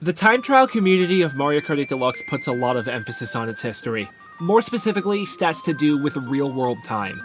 The time trial community of Mario Kart 8 Deluxe puts a lot of emphasis on its history. More specifically, stats to do with real-world time.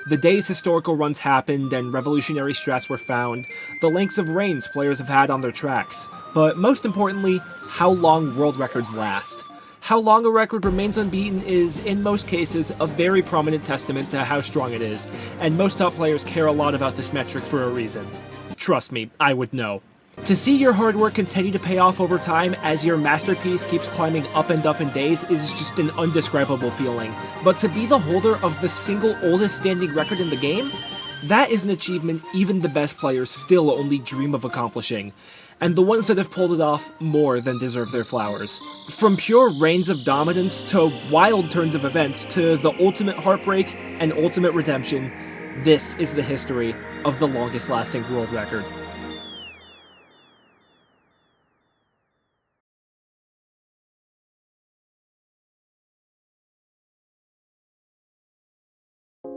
The days historical runs happened and revolutionary strats were found, the lengths of reigns players have had on their tracks, but most importantly, how long world records last. How long a record remains unbeaten is, in most cases, a very prominent testament to how strong it is, and most top players care a lot about this metric for a reason. Trust me, I would know. To see your hard work continue to pay off over time as your masterpiece keeps climbing up and up in days is just an undescribable feeling. But to be the holder of the single oldest standing record in the game? That is an achievement even the best players still only dream of accomplishing. And the ones that have pulled it off more than deserve their flowers. From pure reigns of dominance to wild turns of events to the ultimate heartbreak and ultimate redemption, this is the history of the longest lasting world record.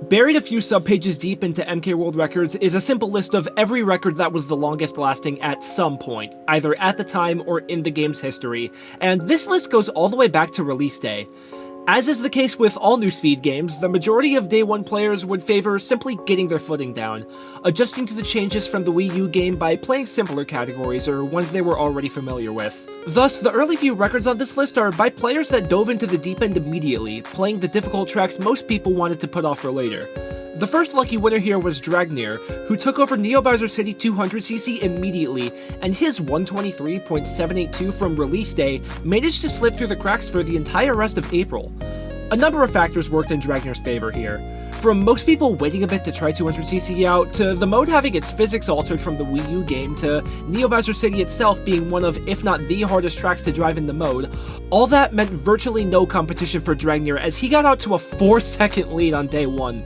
Buried a few subpages deep into MK World Records is a simple list of every record that was the longest lasting at some point, either at the time or in the game's history, and this list goes all the way back to release day. As is the case with all new speed games, the majority of Day 1 players would favor simply getting their footing down, adjusting to the changes from the Wii U game by playing simpler categories or ones they were already familiar with. Thus, the early few records on this list are by players that dove into the deep end immediately, playing the difficult tracks most people wanted to put off for later. The first lucky winner here was Dragnir, who took over Neo Bowser City 200cc immediately, and his 123.782 from release day managed to slip through the cracks for the entire rest of April. A number of factors worked in Dragnir's favor here. From most people waiting a bit to try 200cc out, to the mode having its physics altered from the Wii U game, to Neo Bowser City itself being one of, if not the hardest tracks to drive in the mode, all that meant virtually no competition for Dragnir as he got out to a 4-second lead on day 1.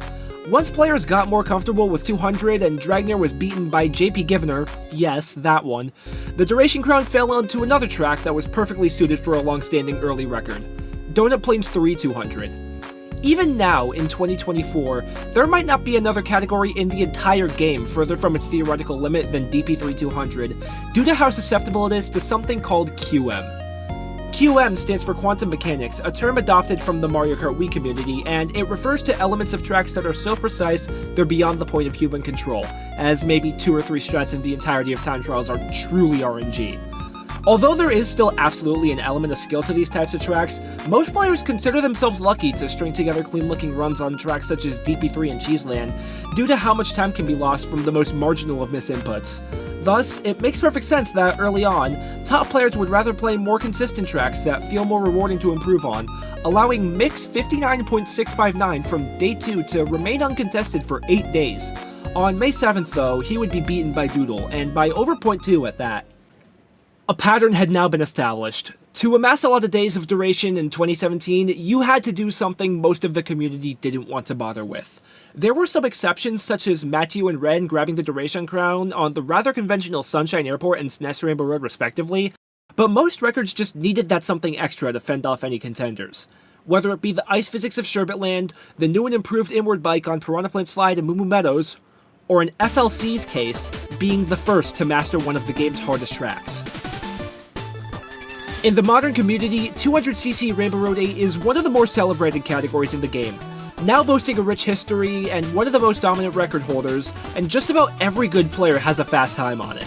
Once players got more comfortable with 200 and Dragnir was beaten by JP Givener, yes, that one, the duration crown fell onto another track that was perfectly suited for a long-standing early record, Donut Plains 3 200. Even now, in 2024, there might not be another category in the entire game further from its theoretical limit than DP3 200, due to how susceptible it is to something called QM. QM stands for Quantum Mechanics, a term adopted from the Mario Kart Wii community, and it refers to elements of tracks that are so precise they're beyond the point of human control, as maybe 2 or 3 strats in the entirety of time trials are truly RNG. Although there is still absolutely an element of skill to these types of tracks, most players consider themselves lucky to string together clean-looking runs on tracks such as DP3 and Cheeseland, due to how much time can be lost from the most marginal of misinputs. Thus, it makes perfect sense that early on, top players would rather play more consistent tracks that feel more rewarding to improve on, allowing Mix 59.659 from day 2 to remain uncontested for 8 days. On May 7th though, he would be beaten by Doodle, and by over .2 at that. A pattern had now been established. To amass a lot of days of duration in 2017, you had to do something most of the community didn't want to bother with. There were some exceptions, such as Matthew and Ren grabbing the duration crown on the rather conventional Sunshine Airport and SNES Rainbow Road respectively, but most records just needed that something extra to fend off any contenders. Whether it be the ice physics of Sherbetland, the new and improved inward bike on Piranha Plant Slide and Moo Moo Meadows, or in FLC's case, being the first to master one of the game's hardest tracks. In the modern community, 200cc Rainbow Road 8 is one of the more celebrated categories in the game, now boasting a rich history and one of the most dominant record holders, and just about every good player has a fast time on it.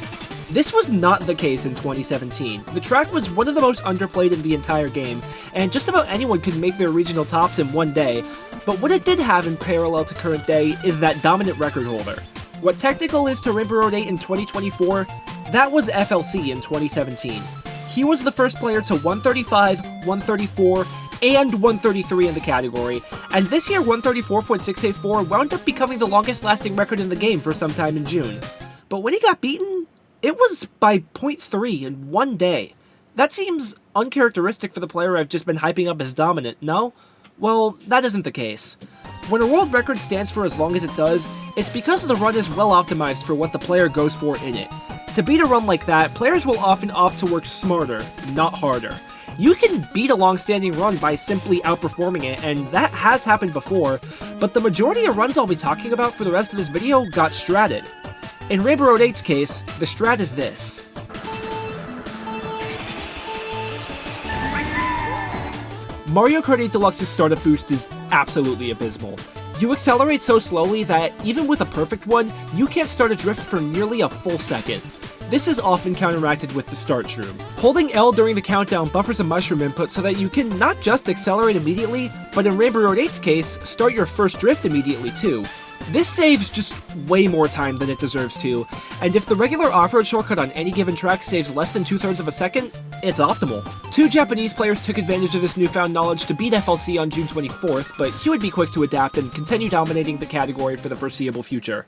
This was not the case in 2017. The track was one of the most underplayed in the entire game, and just about anyone could make their regional tops in one day, but what it did have in parallel to current day is that dominant record holder. What technical is to Rainbow Road 8 in 2024, that was FLC in 2017. He was the first player to 135, 134, and 133 in the category, and this year 134.684 wound up becoming the longest lasting record in the game for some time in June. But when he got beaten, it was by .3 in one day. That seems uncharacteristic for the player I've just been hyping up as dominant, no? Well, that isn't the case. When a world record stands for as long as it does, it's because the run is well optimized for what the player goes for in it. To beat a run like that, players will often opt to work smarter, not harder. You can beat a long-standing run by simply outperforming it, and that has happened before, but the majority of runs I'll be talking about for the rest of this video got stratted. In Rainbow Road 8's case, the strat is this. Mario Kart 8 Deluxe's startup boost is absolutely abysmal. You accelerate so slowly that, even with a perfect one, you can't start a drift for nearly a full second. This is often counteracted with the start shroom. Holding L during the countdown buffers a mushroom input so that you can not just accelerate immediately, but in Rainbow Road 8's case, start your first drift immediately too. This saves just way more time than it deserves to, and if the regular off-road shortcut on any given track saves less than 2/3 of a second, it's optimal. 2 Japanese players took advantage of this newfound knowledge to beat FLC on June 24th, but he would be quick to adapt and continue dominating the category for the foreseeable future.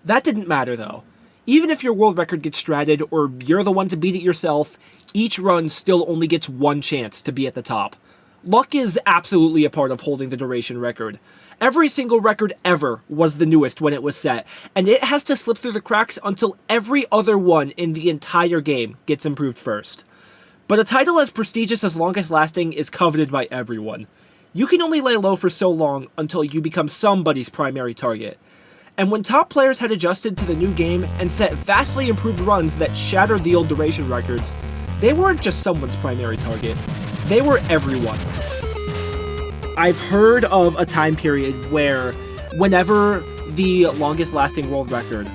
That didn't matter though. Even if your world record gets stratted, or you're the one to beat it yourself, each run still only gets one chance to be at the top. Luck is absolutely a part of holding the duration record. Every single record ever was the newest when it was set, and it has to slip through the cracks until every other one in the entire game gets improved first. But a title as prestigious as Longest Lasting is coveted by everyone. You can only lay low for so long until you become somebody's primary target. And when top players had adjusted to the new game and set vastly improved runs that shattered the old duration records, they weren't just someone's primary target, they were everyone's. I've heard of a time period where whenever the longest lasting world record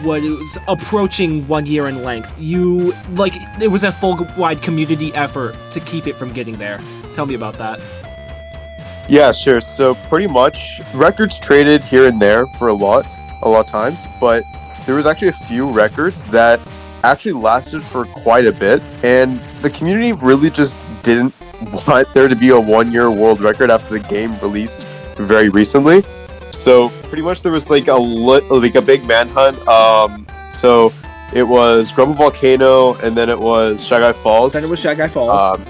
was approaching 1 year in length, it was a full-wide community effort to keep it from getting there. Tell me about that. Yeah, sure. So pretty much records traded here and there for a lot of times, but there was actually a few records that actually lasted for quite a bit, and the community really just didn't want there to be a 1-year world record after the game released very recently. So pretty much there was like a big manhunt. So it was Grumble Volcano, and then it was Shy Guy Falls. Then it was Shy Guy Falls.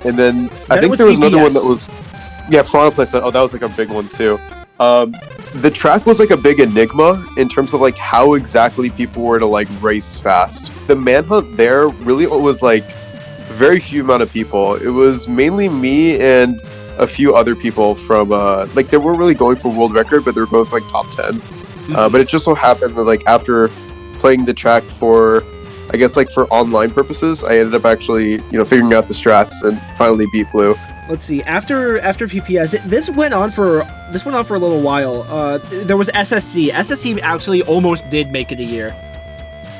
And then I think there was another one that was Piranha Plant. Oh, that was like a big one too. The track was like a big enigma in terms of like how exactly people were to like race fast. The manhunt there really was like very few amount of people. It was mainly me and a few other people from they weren't really going for world record, but they were going for like top 10. But it just so happened that like after playing the track for, I guess like for online purposes, I ended up actually figuring out the strats and finally beat Blue. Let's see. After PPS, this went on for a little while. There was SSC. SSC actually almost did make it a year.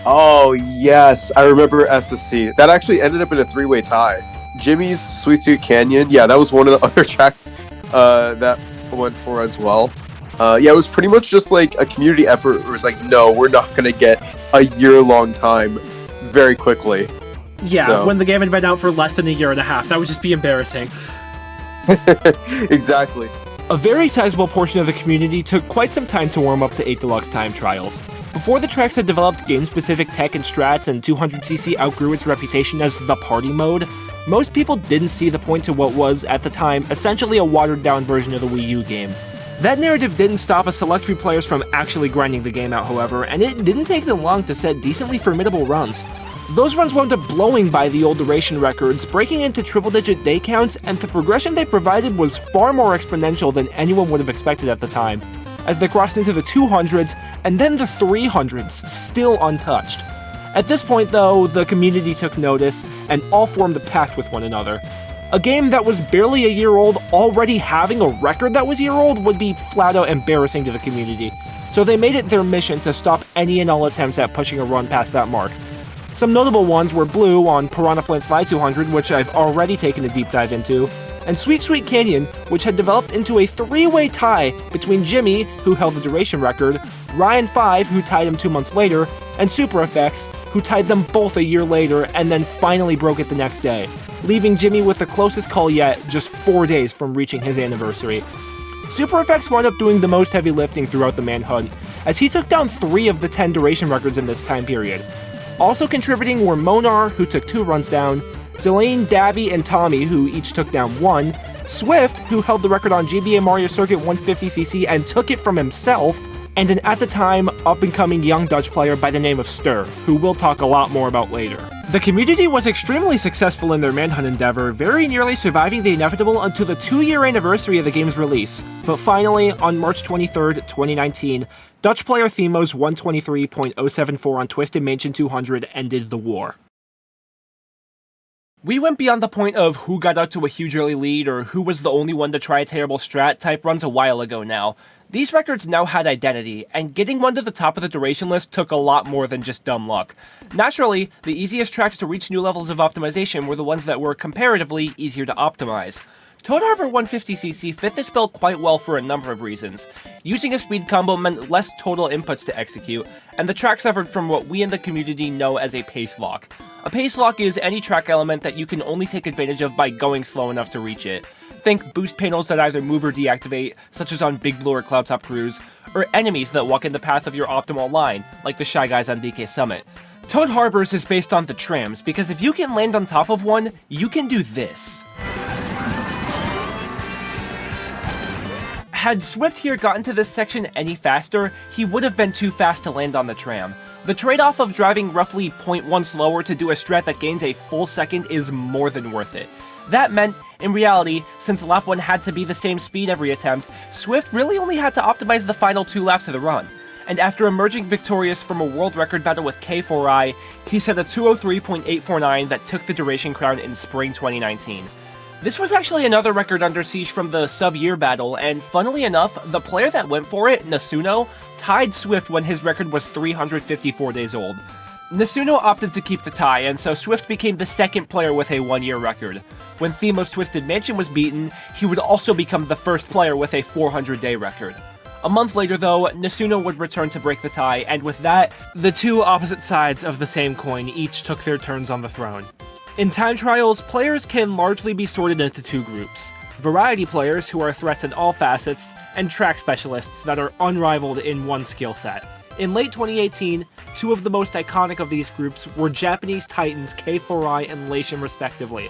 Oh yes, I remember SSC. That actually ended up in a 3-way tie. Jimmy's Sweet Sweet Canyon. Yeah, that was one of the other tracks that went for as well. It was pretty much just like a community effort. It was like, no, we're not gonna get a year-long time very quickly. Yeah, so. When the game had been out for less than a year and a half, that would just be embarrassing. Exactly. A very sizable portion of the community took quite some time to warm up to 8 Deluxe time trials. Before the tracks had developed game-specific tech and strats and 200cc outgrew its reputation as the party mode, most people didn't see the point to what was, at the time, essentially a watered-down version of the Wii U game. That narrative didn't stop a select few players from actually grinding the game out, however, and it didn't take them long to set decently formidable runs. Those runs wound up blowing by the old duration records, breaking into triple-digit day counts, and the progression they provided was far more exponential than anyone would have expected at the time, as they crossed into the 200s and then the 300s, still untouched. At this point, though, the community took notice, and all formed a pact with one another. A game that was barely a year old already having a record that was a year old would be flat-out embarrassing to the community, so they made it their mission to stop any and all attempts at pushing a run past that mark. Some notable ones were Blue on Piranha Plant Slide 200, which I've already taken a deep dive into, and Sweet Sweet Canyon, which had developed into a 3-way tie between Jimmy, who held the duration record, Ryan 5, who tied him 2 months later, and Super Effects, who tied them both a year later and then finally broke it the next day, leaving Jimmy with the closest call yet, just 4 days from reaching his anniversary. Super Effects wound up doing the most heavy lifting throughout the manhunt, as he took down 3 of the 10 duration records in this time period. Also contributing were Monar, who took 2 runs down, Zelane, Dabby, and Tommy, who each took down 1, Swift, who held the record on GBA Mario Circuit 150cc and took it from himself, and an at-the-time, up-and-coming young Dutch player by the name of Stir, who we'll talk a lot more about later. The community was extremely successful in their manhunt endeavor, very nearly surviving the inevitable until the 2-year anniversary of the game's release. But finally, on March 23rd, 2019, Dutch player Themos 123.074 on Twisted Mansion 200 ended the war. We went beyond the point of who got out to a huge early lead or who was the only one to try a terrible strat type runs a while ago now. These records now had identity, and getting one to the top of the duration list took a lot more than just dumb luck. Naturally, the easiest tracks to reach new levels of optimization were the ones that were comparatively easier to optimize. Toad Harbor 150cc fit this bill quite well for a number of reasons. Using a speed combo meant less total inputs to execute, and the track suffered from what we in the community know as a pace lock. A pace lock is any track element that you can only take advantage of by going slow enough to reach it. Think boost panels that either move or deactivate, such as on Big Blue or Cloudtop Cruise, or enemies that walk in the path of your optimal line, like the Shy Guys on DK Summit. Toad Harbors is based on the trams, because if you can land on top of one, you can do this. Had Swift here gotten to this section any faster, he would have been too fast to land on the tram. The trade-off of driving roughly 0.1 slower to do a strat that gains a full second is more than worth it. That meant, in reality, since lap 1 had to be the same speed every attempt, Swift really only had to optimize the final 2 laps of the run. And after emerging victorious from a world record battle with K4i, he set a 203.849 that took the duration crown in spring 2019. This was actually another record under siege from the sub-year battle, and funnily enough, the player that went for it, Nasuno, tied Swift when his record was 354 days old. Nasuno opted to keep the tie, and so Swift became the second player with a 1-year record. When Themo's Twisted Mansion was beaten, he would also become the first player with a 400-day record. A month later though, Nasuno would return to break the tie, and with that, the two opposite sides of the same coin each took their turns on the throne. In time trials, players can largely be sorted into 2 groups. Variety players, who are threats in all facets, and track specialists that are unrivaled in one skill set. In late 2018, 2 of the most iconic of these groups were Japanese titans K4i and Lation respectively.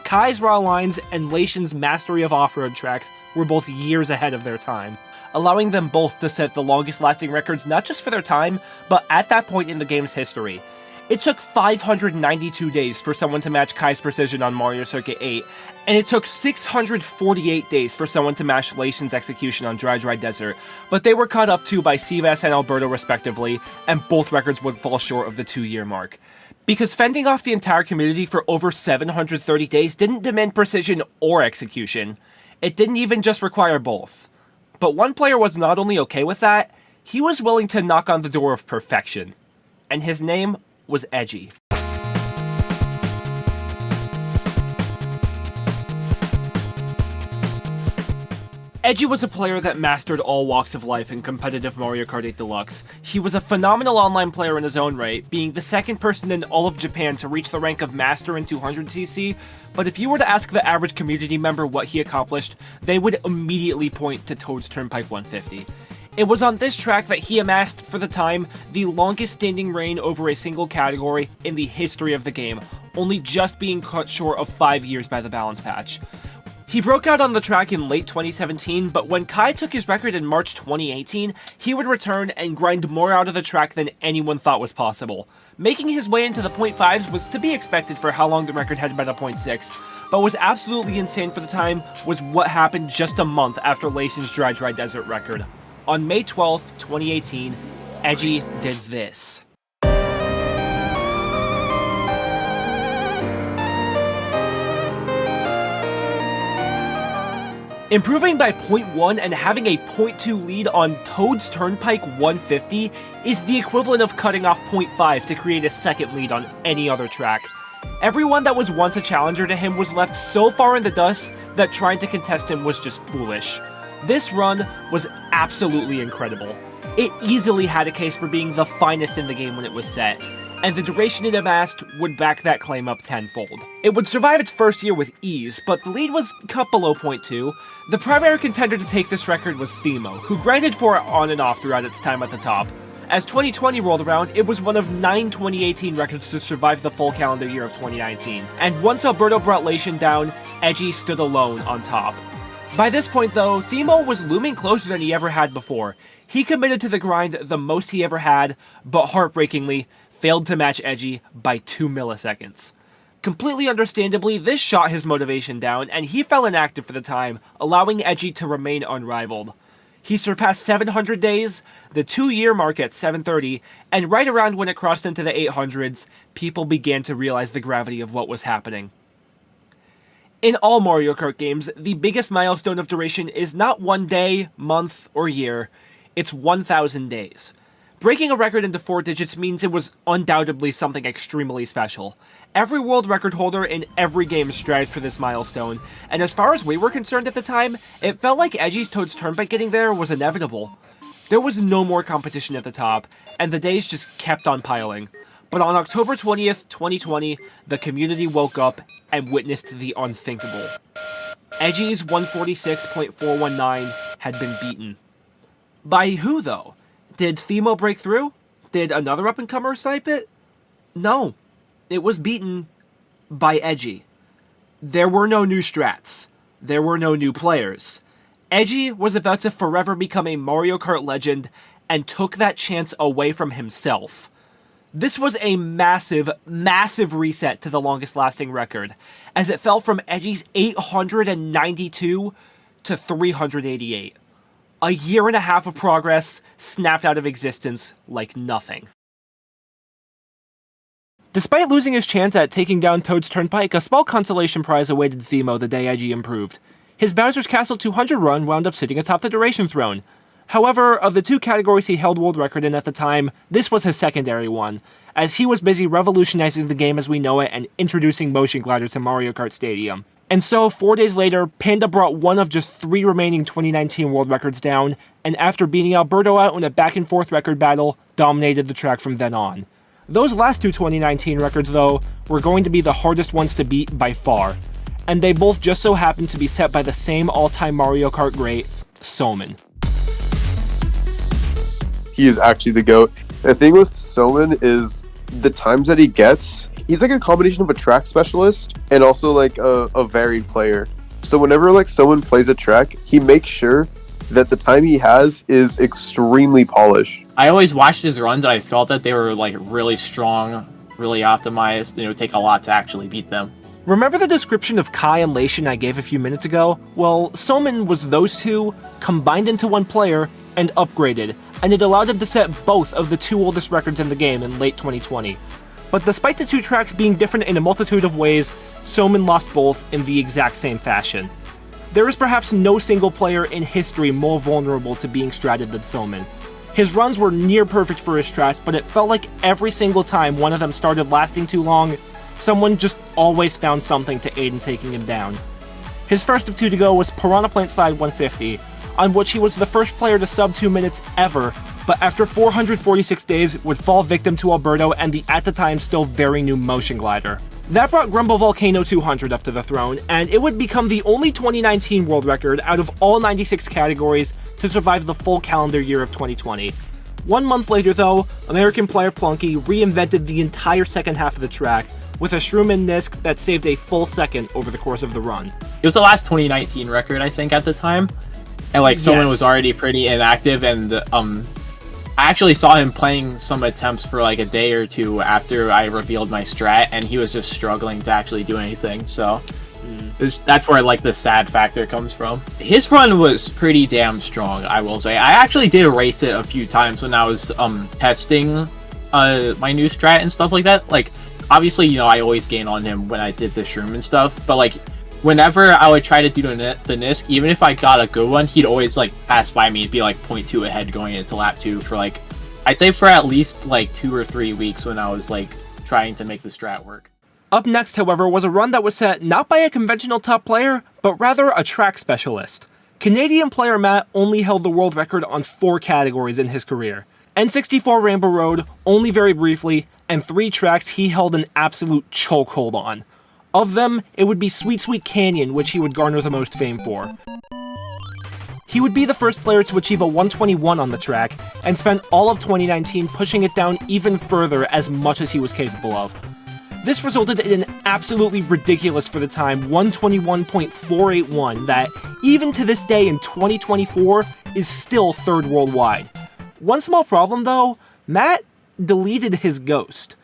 Kai's raw lines and Lation's mastery of off-road tracks were both years ahead of their time, allowing them both to set the longest lasting records not just for their time, but at that point in the game's history. It took 592 days for someone to match Kai's precision on Mario Circuit 8, and it took 648 days for someone to match Lation's execution on Dry Dry Desert, but they were caught up to by Sivas and Alberto respectively, and both records would fall short of the 2-year mark. Because fending off the entire community for over 730 days didn't demand precision or execution. It didn't even just require both. But one player was not only okay with that, he was willing to knock on the door of perfection. And his name was Edgy. Edgy was a player that mastered all walks of life in competitive Mario Kart 8 Deluxe. He was a phenomenal online player in his own right, being the second person in all of Japan to reach the rank of Master in 200cc, but if you were to ask the average community member what he accomplished, they would immediately point to Toad's Turnpike 150. It was on this track that he amassed, for the time, the longest standing reign over a single category in the history of the game, only just being cut short of 5 years by the balance patch. He broke out on the track in late 2017, but when Kai took his record in March 2018, he would return and grind more out of the track than anyone thought was possible. Making his way into the .5s was to be expected for how long the record had been a .6, but was absolutely insane for the time was what happened just a month after Lation's Dry Dry Desert record. On May 12th, 2018, Edgy did this. Improving by 0.1 and having a 0.2 lead on Toad's Turnpike 150 is the equivalent of cutting off 0.5 to create a second lead on any other track. Everyone that was once a challenger to him was left so far in the dust that trying to contest him was just foolish. This run was absolutely incredible. It easily had a case for being the finest in the game when it was set, and the duration it amassed would back that claim up tenfold. It would survive its first year with ease, but the lead was cut below 0.2. The primary contender to take this record was Themo, who grinded for it on and off throughout its time at the top. As 2020 rolled around, it was one of 9 2018 records to survive the full calendar year of 2019, and once Alberto brought Lation down, Edgy stood alone on top. By this point though, Themo was looming closer than he ever had before. He committed to the grind the most he ever had, but heartbreakingly, failed to match Edgy by 2 milliseconds. Completely understandably, this shot his motivation down, and he fell inactive for the time, allowing Edgy to remain unrivaled. He surpassed 700 days, the 2-year mark at 730, and right around when it crossed into the 800s, people began to realize the gravity of what was happening. In all Mario Kart games, the biggest milestone of duration is not 1 day, month, or year, it's 1,000 days. Breaking a record into 4 digits means it was undoubtedly something extremely special. Every world record holder in every game strived for this milestone, and as far as we were concerned at the time, it felt like Edgy's Toad's Turnpike getting there was inevitable. There was no more competition at the top, and the days just kept on piling. But on October 20th, 2020, the community woke up and witnessed the unthinkable. Edgy's 146.419 had been beaten. By who, though? Did Themo break through? Did another up-and-comer snipe it? No. It was beaten by Edgy. There were no new strats. There were no new players. Edgy was about to forever become a Mario Kart legend and took that chance away from himself. This was a massive, massive reset to the longest-lasting record, as it fell from Edgy's 892 to 388. A year and a half of progress snapped out of existence like nothing. Despite losing his chance at taking down Toad's Turnpike, a small consolation prize awaited Themo the day Edgy improved. His Bowser's Castle 200 run wound up sitting atop the duration throne. However, of the 2 categories he held world record in at the time, this was his secondary one, as he was busy revolutionizing the game as we know it and introducing motion glider to Mario Kart Stadium. And so, 4 days later, Panda brought one of just 3 remaining 2019 world records down, and after beating Alberto out in a back-and-forth record battle, dominated the track from then on. Those last 2 2019 records, though, were going to be the hardest ones to beat by far, and they both just so happened to be set by the same all-time Mario Kart great, Soman. He is actually the GOAT. The thing with Soman is the times that he gets, he's like a combination of a track specialist and also like a varied player. So whenever like someone plays a track, he makes sure that the time he has is extremely polished. I always watched his runs and I felt that they were like really strong, really optimized, and it would take a lot to actually beat them. Remember the description of Kai and Laishan I gave a few minutes ago? Well, Soman was those two, combined into one player, and upgraded, and it allowed him to set both of the 2 oldest records in the game in late 2020. But despite the 2 tracks being different in a multitude of ways, Soman lost both in the exact same fashion. There is perhaps no single player in history more vulnerable to being stratted than Soman. His runs were near perfect for his strats, but it felt like every single time one of them started lasting too long, someone just always found something to aid in taking him down. His first of 2 to go was Piranha Plant Slide 150, on which he was the first player to sub 2 minutes ever, but after 446 days would fall victim to Alberto and the at the time still very new motion glider. That brought Grumble Volcano 200 up to the throne, and it would become the only 2019 world record out of all 96 categories to survive the full calendar year of 2020. 1 month later though, American player Plunky reinvented the entire second half of the track, with a Shroom and Nisk that saved a full second over the course of the run. It was the last 2019 record, I think, at the time. And like someone was already pretty inactive, and I actually saw him playing some attempts for like a day or 2 after I revealed my strat, and he was just struggling to actually do anything. So that's where like the sad factor comes from. His run was pretty damn strong, I will say. I actually did race it a few times when I was testing my new strat and stuff like that. Like obviously, you know, I always gain on him when I did the Shroom and stuff, but like whenever I would try to do the Nisk, even if I got a good one, he'd always like pass by me and be like 0.2 ahead going into lap 2 for like, I'd say for at least like 2 or 3 weeks when I was like trying to make the strat work. Up next, however, was a run that was set not by a conventional top player, but rather a track specialist. Canadian player Matt only held the world record on 4 categories in his career. N64 Rainbow Road, only very briefly, and 3 tracks he held an absolute chokehold on. Of them, it would be Sweet Sweet Canyon, which he would garner the most fame for. He would be the first player to achieve a 121 on the track, and spent all of 2019 pushing it down even further as much as he was capable of. This resulted in an absolutely ridiculous for the time 121.481 that, even to this day in 2024, is still 3rd worldwide. One small problem though, Matt deleted his ghost.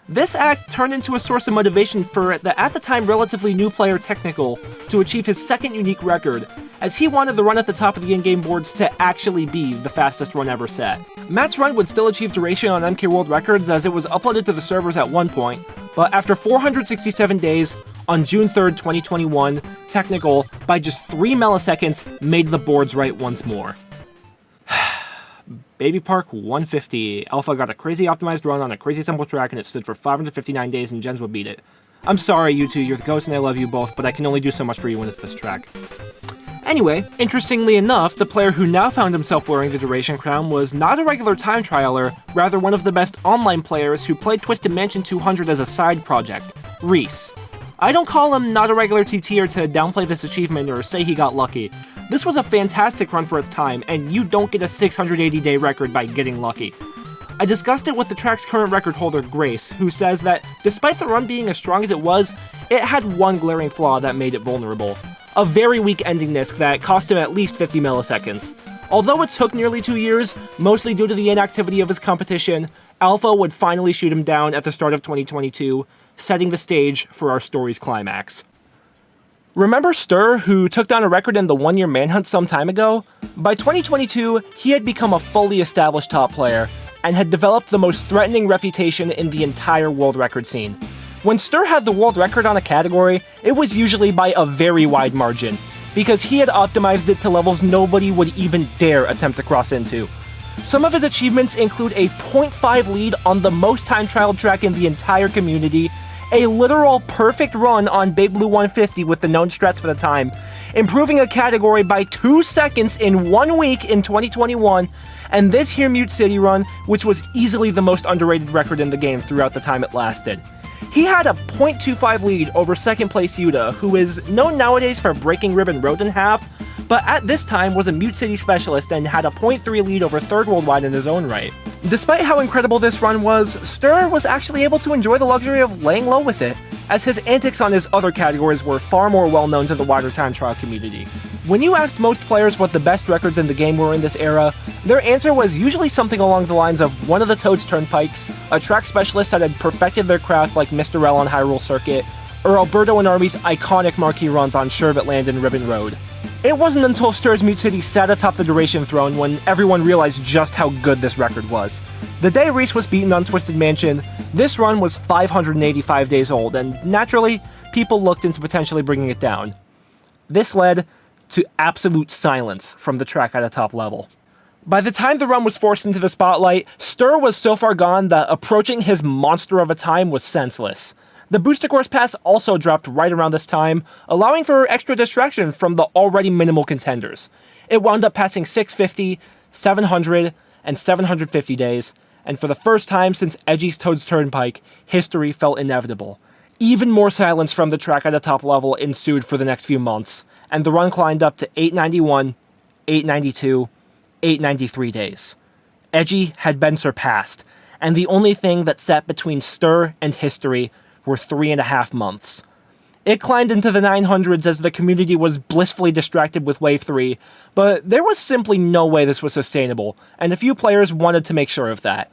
This act turned into a source of motivation for the at the time relatively new player Technical to achieve his 2nd unique record, as he wanted the run at the top of the in-game boards to actually be the fastest run ever set. Matt's run would still achieve duration on MK World Records as it was uploaded to the servers at one point, but after 467 days, on June 3rd, 2021, technical, by just 3 milliseconds, made the boards right once more. Baby Park 150. Alpha got a crazy optimized run on a crazy simple track and it stood for 559 days and Gens would beat it. I'm sorry, you two, you're the ghost and I love you both, but I can only do so much for you when it's this track. Anyway, interestingly enough, the player who now found himself wearing the Duration Crown was not a regular time trialer, rather one of the best online players who played Twisted Mansion 200 as a side project, Reese. I don't call him not a regular TTer to downplay this achievement or say he got lucky. This was a fantastic run for its time, and you don't get a 680-day record by getting lucky. I discussed it with the track's current record holder, Grace, who says that despite the run being as strong as it was, it had one glaring flaw that made it vulnerable. A very weak ending disc that cost him at least 50 milliseconds. Although it took nearly 2 years, mostly due to the inactivity of his competition, Alpha would finally shoot him down at the start of 2022, setting the stage for our story's climax. Remember Stir, who took down a record in the one-year manhunt some time ago? By 2022, he had become a fully established top player, and had developed the most threatening reputation in the entire world record scene. When Stir had the world record on a category, it was usually by a very wide margin, because he had optimized it to levels nobody would even dare attempt to cross into. Some of his achievements include a 0.5 lead on the most time-trialed track in the entire community, a literal perfect run on Big Blue 150 with the known strats for the time, improving a category by 2 seconds in 1 week in 2021, and this here Mute City run, which was easily the most underrated record in the game throughout the time it lasted. He had a 0.25 lead over second place Yuta, who is known nowadays for breaking Ribbon Road in half, but at this time was a Mute City specialist and had a 0.3 lead over third worldwide in his own right. Despite how incredible this run was, Stir was actually able to enjoy the luxury of laying low with it, as his antics on his other categories were far more well known to the wider time trial community. When you asked most players what the best records in the game were in this era, their answer was usually something along the lines of one of the Toad's Turnpikes, a track specialist that had perfected their craft like Mr. L on Hyrule Circuit, or Alberto and Army's iconic marquee runs on Sherbet Land and Ribbon Road. It wasn't until Stir's Mute City sat atop the Duration throne when everyone realized just how good this record was. The day Reese was beaten on Twisted Mansion, this run was 585 days old, and naturally, people looked into potentially bringing it down. This led to absolute silence from the track at a top level. By the time the run was forced into the spotlight, Stir was so far gone that approaching his monster of a time was senseless. The Booster Course Pass also dropped right around this time, allowing for extra distraction from the already minimal contenders. It wound up passing 650, 700, and 750 days, and for the first time since Edgy's Toad's Turnpike, history felt inevitable. Even more silence from the track at a top level ensued for the next few months, and the run climbed up to 891, 892, 893 days. Edgy had been surpassed, and the only thing that sat between Stir and history were 3.5 months. It climbed into the 900s as the community was blissfully distracted with Wave 3, but there was simply no way this was sustainable, and a few players wanted to make sure of that.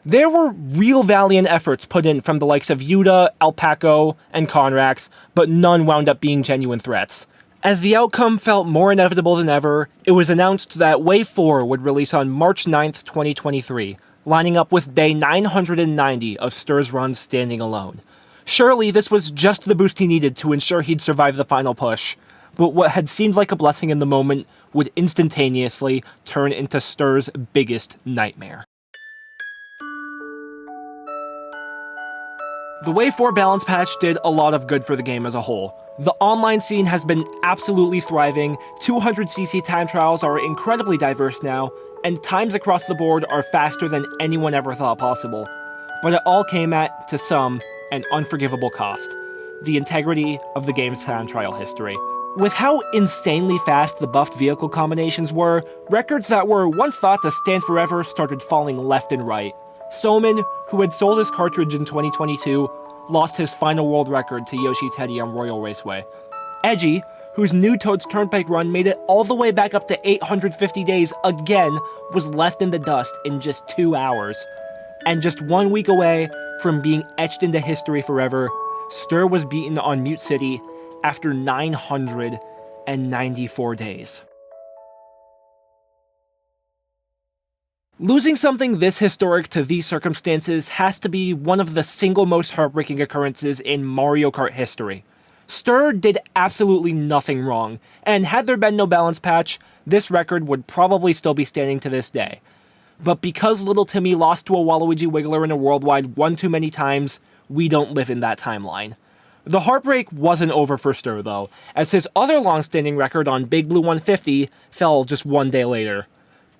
There were real valiant efforts put in from the likes of Yuta, Alpaco, and Conrax, but none wound up being genuine threats. As the outcome felt more inevitable than ever, it was announced that Wave 4 would release on March 9th, 2023, lining up with day 990 of Stir's run standing alone. Surely this was just the boost he needed to ensure he'd survive the final push, but what had seemed like a blessing in the moment would instantaneously turn into Stir's biggest nightmare. The Wave 4 balance patch did a lot of good for the game as a whole. The online scene has been absolutely thriving, 200cc time trials are incredibly diverse now, and times across the board are faster than anyone ever thought possible. But it all came at, to some, an unforgivable cost: the integrity of the game's time trial history. With how insanely fast the buffed vehicle combinations were, records that were once thought to stand forever started falling left and right. Soman, who had sold his cartridge in 2022, lost his final world record to Yoshi Teddy on Royal Raceway. Edgy, whose new Toad's Turnpike run made it all the way back up to 850 days again, was left in the dust in just 2 hours. And just 1 week away from being etched into history forever, Stir was beaten on Mute City after 994 days. Losing something this historic to these circumstances has to be one of the single most heartbreaking occurrences in Mario Kart history. Stir did absolutely nothing wrong, and had there been no balance patch, this record would probably still be standing to this day. But because Little Timmy lost to a Waluigi Wiggler in a Worldwide one too many times, we don't live in that timeline. The heartbreak wasn't over for Stir though, as his other long-standing record on Big Blue 150 fell just one day later.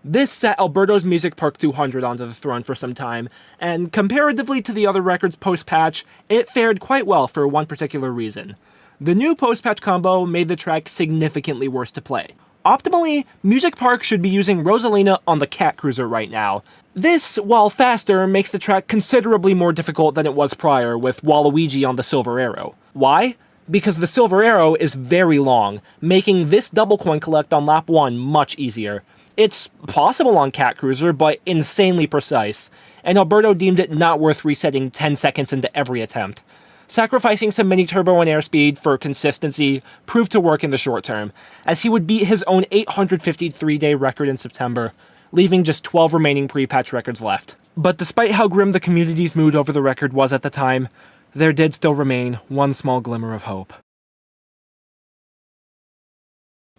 This set Alberto's Music Park 200 onto the throne for some time, and comparatively to the other records post-patch, it fared quite well for one particular reason. The new post-patch combo made the track significantly worse to play. Optimally, Music Park should be using Rosalina on the Cat Cruiser right now. This, while faster, makes the track considerably more difficult than it was prior with Waluigi on the Silver Arrow. Why? Because the Silver Arrow is very long, making this double coin collect on lap 1 much easier. It's possible on Cat Cruiser, but insanely precise, and Alberto deemed it not worth resetting 10 seconds into every attempt. Sacrificing some mini turbo and airspeed for consistency proved to work in the short term, as he would beat his own 853-day record in September, leaving just 12 remaining pre-patch records left. But despite how grim the community's mood over the record was at the time, there did still remain one small glimmer of hope.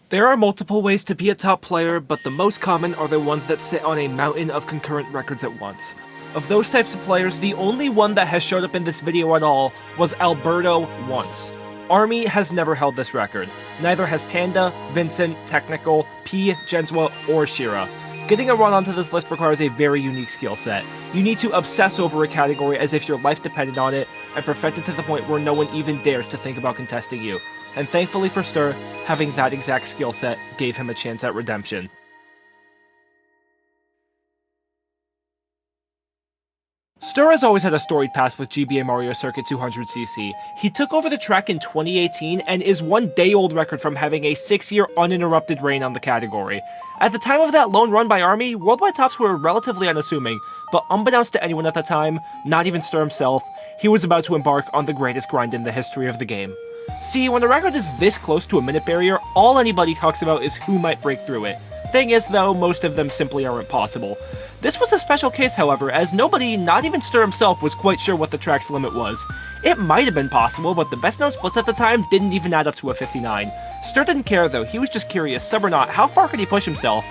There are multiple ways to be a top player, but the most common are the ones that sit on a mountain of concurrent records at once. Of those types of players, the only one that has showed up in this video at all was Alberto once. Army has never held this record. Neither has Panda, Vincent, Technical, P, Genswa, or Shira. Getting a run onto this list requires a very unique skill set. You need to obsess over a category as if your life depended on it, and perfect it to the point where no one even dares to think about contesting you. And thankfully for Stir, having that exact skill set gave him a chance at redemption. Stir has always had a storied past with GBA Mario Circuit 200cc. He took over the track in 2018 and is one day-old record from having a 6-year uninterrupted reign on the category. At the time of that lone run by Army, worldwide tops were relatively unassuming, but unbeknownst to anyone at the time, not even Stir himself, he was about to embark on the greatest grind in the history of the game. See, when a record is this close to a minute barrier, all anybody talks about is who might break through it. Thing is, though, most of them simply aren't possible. This was a special case, however, as nobody, not even Stir himself, was quite sure what the track's limit was. It might have been possible, but the best known splits at the time didn't even add up to a 59. Stir didn't care though, he was just curious, sub or not, how far could he push himself?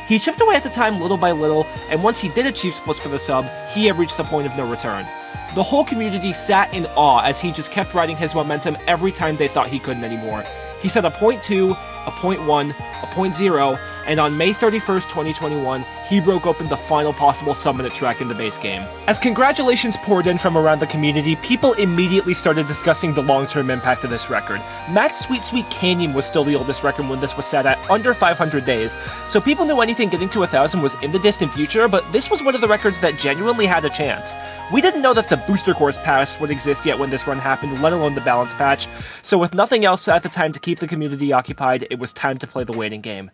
He chipped away at the time little by little, and once he did achieve splits for the sub, he had reached the point of no return. The whole community sat in awe as he just kept riding his momentum every time they thought he couldn't anymore. He set a .2, a .1, a .0, and on May 31st, 2021, he broke open the final possible sub-minute track in the base game. As congratulations poured in from around the community, people immediately started discussing the long-term impact of this record. Matt's Sweet Sweet Canyon was still the oldest record when this was set at under 500 days, so people knew anything getting to 1,000 was in the distant future, but this was one of the records that genuinely had a chance. We didn't know that the Booster Course Pass would exist yet when this run happened, let alone the balance patch, so with nothing else at the time to keep the community occupied, it was time to play the waiting game.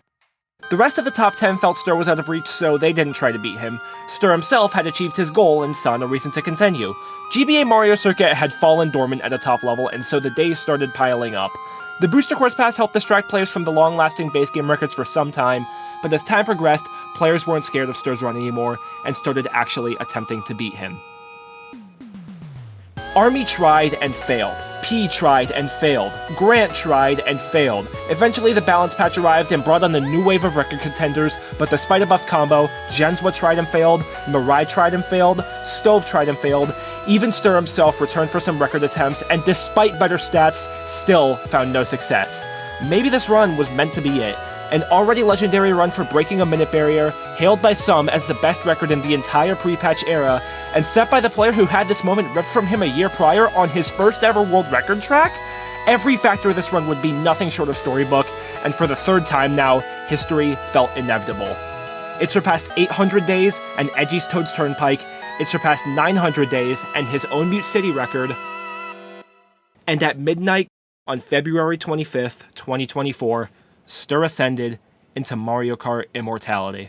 The rest of the top 10 felt Stir was out of reach, so they didn't try to beat him. Stir himself had achieved his goal and saw no reason to continue. GBA Mario Circuit had fallen dormant at a top level, and so the days started piling up. The Booster Course Pass helped distract players from the long-lasting base game records for some time, but as time progressed, players weren't scared of Stir's run anymore, and started actually attempting to beat him. Army tried and failed. P tried and failed. Grant tried and failed. Eventually the balance patch arrived and brought on the new wave of record contenders, but despite a buff combo, Genswa tried and failed, Mirai tried and failed, Stove tried and failed, even Stir himself returned for some record attempts, and despite better stats, still found no success. Maybe this run was meant to be it. An already legendary run for breaking a minute barrier, hailed by some as the best record in the entire pre-patch era, and set by the player who had this moment ripped from him a year prior on his first ever world record track? Every factor of this run would be nothing short of storybook, and for the third time now, history felt inevitable. It surpassed 800 days and Edgy's Toad's Turnpike, it surpassed 900 days and his own Mute City record, and at midnight on February 25th, 2024, Stir ascended into Mario Kart immortality.